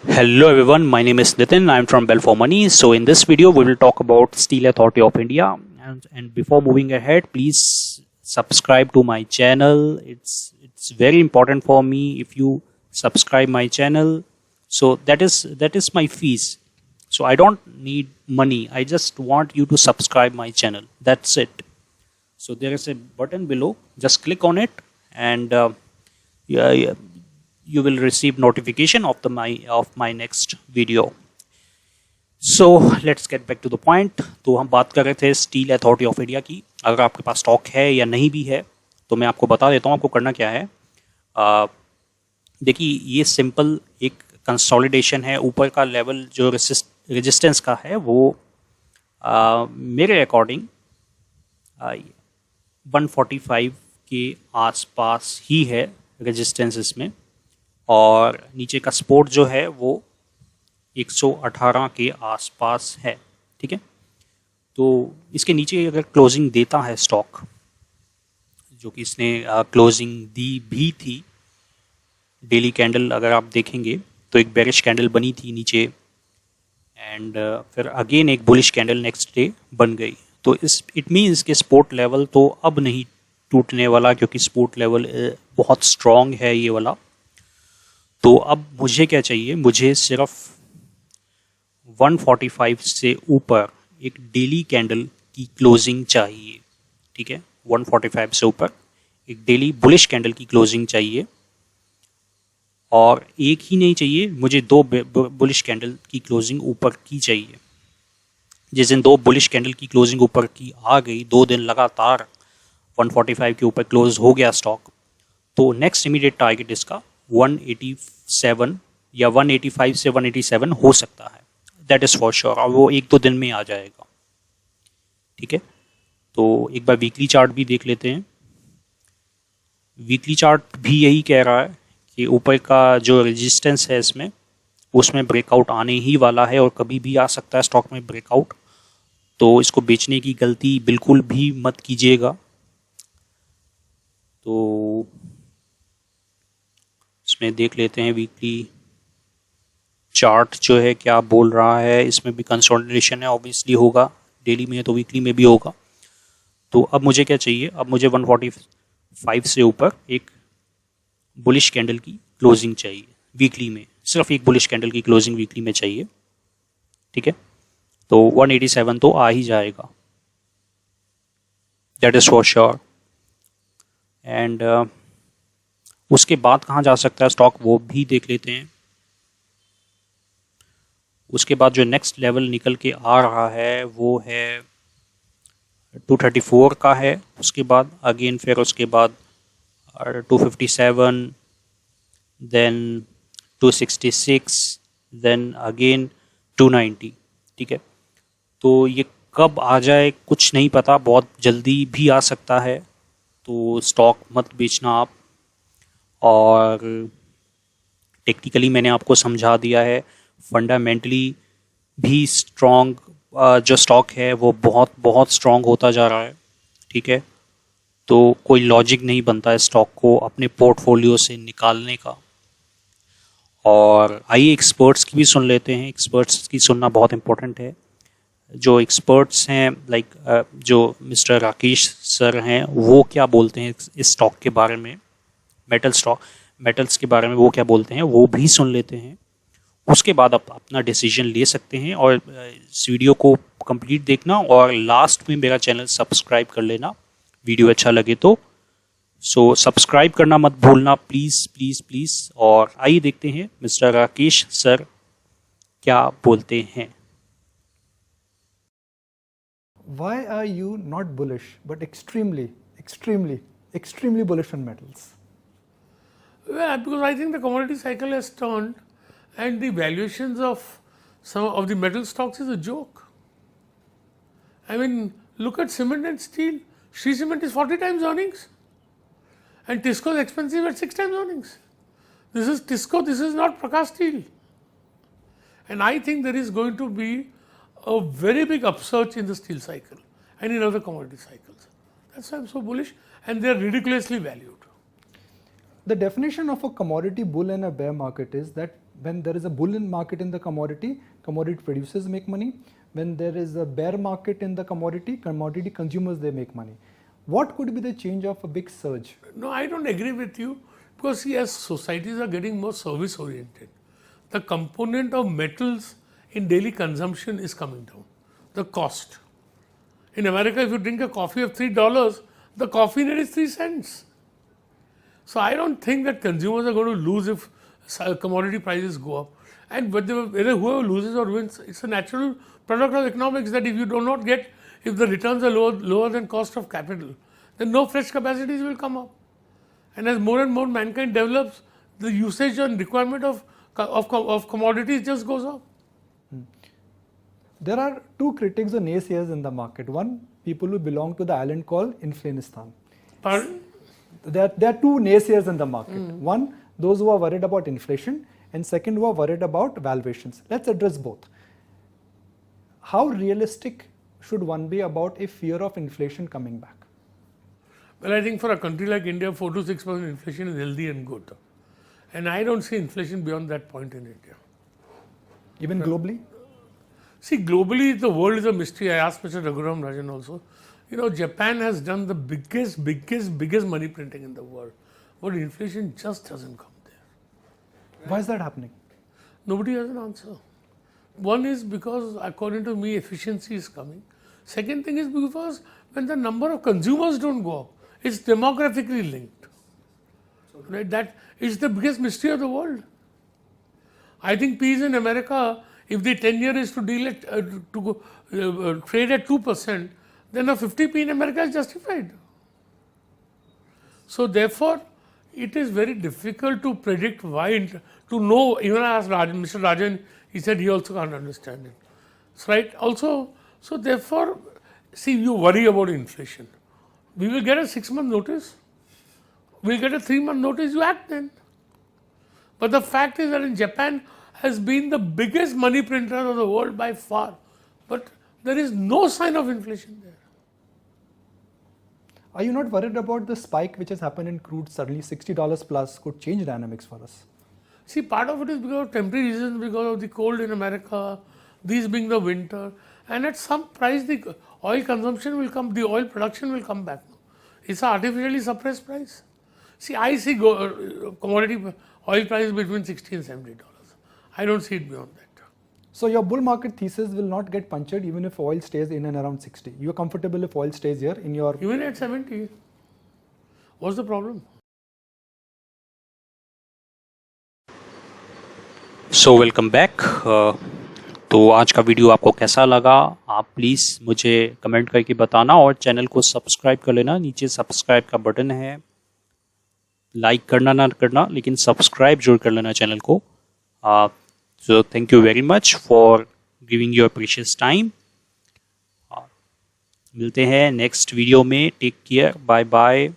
Hello everyone, my name is Nitin. I'm from Bell for Money. So in this video, we will talk about Steel Authority of India. And before moving ahead, please subscribe to my channel. It's very important for me if you subscribe my channel. So that is my fees. So I don't need money. I just want you to subscribe my channel. That's it. So there is a button below. Just click on it, and yeah, you will receive notification of my next video. So let's get back to the point. तो हम बात कर रहे थे steel authority of India की. अगर आपके पास stock है या नहीं भी है तो मैं आपको बता देता हूँ आपको करना क्या है. देखिए, ये सिंपल एक कंसोलिडेशन है. ऊपर का लेवल जो रेजिस्टेंस का है वो मेरे अकॉर्डिंग 145 के आसपास ही है रेजिस्टेंस इसमें, और नीचे का सपोर्ट जो है वो 118 के आसपास है. ठीक है, तो इसके नीचे अगर क्लोजिंग देता है स्टॉक, जो कि इसने क्लोजिंग दी भी थी, डेली कैंडल अगर आप देखेंगे तो एक बेरिश कैंडल बनी थी नीचे, एंड फिर अगेन एक बुलिश कैंडल नेक्स्ट डे बन गई. तो इट मीन्स के सपोर्ट लेवल तो अब नहीं टूटने वाला, क्योंकि सपोर्ट लेवल बहुत स्ट्रॉन्ग है ये वाला. तो अब मुझे क्या चाहिए, मुझे सिर्फ 145 से ऊपर एक डेली कैंडल की क्लोजिंग चाहिए. ठीक है, 145 से ऊपर एक डेली बुलिश कैंडल की क्लोजिंग चाहिए, और एक ही नहीं चाहिए, मुझे दो बुलिश कैंडल की क्लोजिंग ऊपर की चाहिए. जिस दिन दो बुलिश कैंडल की क्लोजिंग ऊपर की आ गई, 2 दिन लगातार 145 के ऊपर क्लोज हो गया स्टॉक, तो नेक्स्ट इमीडिएट टारगेट इसका 187 या 185 से 187 हो सकता है. दैट इज़ फॉर श्योर, और वो 1-2 दिन में आ जाएगा. ठीक है, तो एक बार वीकली चार्ट भी देख लेते हैं. वीकली चार्ट भी यही कह रहा है कि ऊपर का जो रेजिस्टेंस है इसमें, उसमें ब्रेकआउट आने ही वाला है, और कभी भी आ सकता है स्टॉक में ब्रेकआउट. तो इसको बेचने की गलती बिल्कुल भी मत कीजिएगा. तो इसमें देख लेते हैं वीकली चार्ट जो है क्या बोल रहा है. इसमें भी कंसोलिडेशन है, ऑब्वियसली होगा. डेली में है तो वीकली में भी होगा. तो अब मुझे क्या चाहिए, अब मुझे 145 से ऊपर एक बुलिश कैंडल की क्लोजिंग चाहिए वीकली में. सिर्फ एक बुलिश कैंडल की क्लोजिंग वीकली में चाहिए. ठीक है, तो 187 तो आ ही जाएगा, that is for sure. And उसके बाद कहाँ जा सकता है स्टॉक, वो भी देख लेते हैं. उसके बाद जो नेक्स्ट लेवल निकल के आ रहा है वो है 234 का है. उसके बाद अगेन फिर उसके बाद 257, देन 266, देन अगेन 290. ठीक है, तो ये कब आ जाए कुछ नहीं पता, बहुत जल्दी भी आ सकता है. तो स्टॉक मत बेचना आप. और टेक्निकली मैंने आपको समझा दिया है, फंडामेंटली भी स्ट्रॉन्ग जो स्टॉक है वो बहुत बहुत स्ट्रॉन्ग होता जा रहा है. ठीक है, तो कोई लॉजिक नहीं बनता है स्टॉक को अपने पोर्टफोलियो से निकालने का. और आइए एक्सपर्ट्स की भी सुन लेते हैं. एक्सपर्ट्स की सुनना बहुत इंपॉर्टेंट है. जो एक्सपर्ट्स हैं लाइक जो मिस्टर राकेश सर हैं, वो क्या बोलते हैं इस स्टॉक के बारे में, मेटल्स के बारे में वो क्या बोलते हैं, वो भी सुन लेते हैं. उसके बाद आप अपना डिसीजन ले सकते हैं. और इस वीडियो को कंप्लीट देखना, और लास्ट में मेरा चैनल सब्सक्राइब कर लेना वीडियो अच्छा लगे तो. सो सब्सक्राइब करना मत भूलना, प्लीज़ प्लीज़ प्लीज़. और आइए देखते हैं मिस्टर राकेश सर क्या बोलते हैं. Why are you not bullish but extremely bullish on metals? Well, because I think the commodity cycle has turned, and the valuations of some of the metal stocks is a joke. I mean, look at cement and steel. Shree Cement is 40 times earnings, and Tisco is expensive at 6 times earnings. This is Tisco, this is not Prakash Steel. And I think there is going to be a very big upsurge in the steel cycle and in other commodity cycles. That's why I'm so bullish, and they are ridiculously valued. The definition of a commodity bull and a bear market is that When there is a bull in market in the commodity, commodity producers make money. When there is a bear market in the commodity consumers, they make money. What could be the change of a big surge? No, I don't agree with you, because see, as societies are getting more service oriented, the component of metals in daily consumption is coming down. The cost. In America, if you drink a coffee of $3, the coffee rate is 3 cents. So I don't think that consumers are going to lose if commodity prices go up. And whether whoever loses or wins, it's a natural product of economics that if you do not get, if the returns are lower than cost of capital, then no fresh capacities will come up. And as more and more mankind develops, the usage and requirement of commodities just goes up. There are two critics or naysayers in the market. One, people who belong to the island called Inflanistan. Pardon? There are two naysayers in the market. One, those who are worried about inflation, and second, who are worried about valuations. Let's address both. How realistic should one be about a fear of inflation coming back? Well, I think for a country like India, 4 to 6% inflation is healthy and good. And I don't see inflation beyond that point in India. Even globally? See, globally, the world is a mystery. I asked Mr. Raghuram Rajan also. You know, Japan has done the biggest money printing in the world. But inflation just doesn't come there. Why is that happening? Nobody has an answer. One is because, according to me, efficiency is coming. Second thing is because when the number of consumers don't go up, it's demographically linked. Right? That is the biggest mystery of the world. I think P's in America, if the 10-year is to deal at, trade at 2%, then a 50p in America is justified. So therefore, it is very difficult to predict why, to know. Even I asked Mr. Rajan, he said he also can't understand it. So, right? Also, so therefore, see, you worry about inflation. We will get a 6-month notice. We'll get a 3-month notice, you act then. But the fact is that in Japan has been the biggest money printer of the world by far. But there is no sign of inflation there. Are you not worried about the spike which has happened in crude? Suddenly $60 plus could change dynamics for us. See, part of it is because of temporary reasons, because of the cold in America, these being the winter, and at some price the oil consumption will come, the oil production will come back. It's an artificially suppressed price. See, I see commodity oil prices between $60 and $70. I don't see it beyond that. So your bull market thesis will not get punctured even if oil stays in and around 60. You are comfortable if oil stays here in your... Even at 70. What's the problem? So welcome back. तो आज का video आपको कैसा लगा, आप please मुझे comment करके बताना और चैनल को सब्सक्राइब कर लेना। नीचे सब्सक्राइब का बटन है, लाइक करना ना करना लेकिन सब्सक्राइब जरूर कर लेना चैनल को। So thank you very much for giving your precious time. मिलते हैं नेक्स्ट वीडियो में। Take care, bye bye.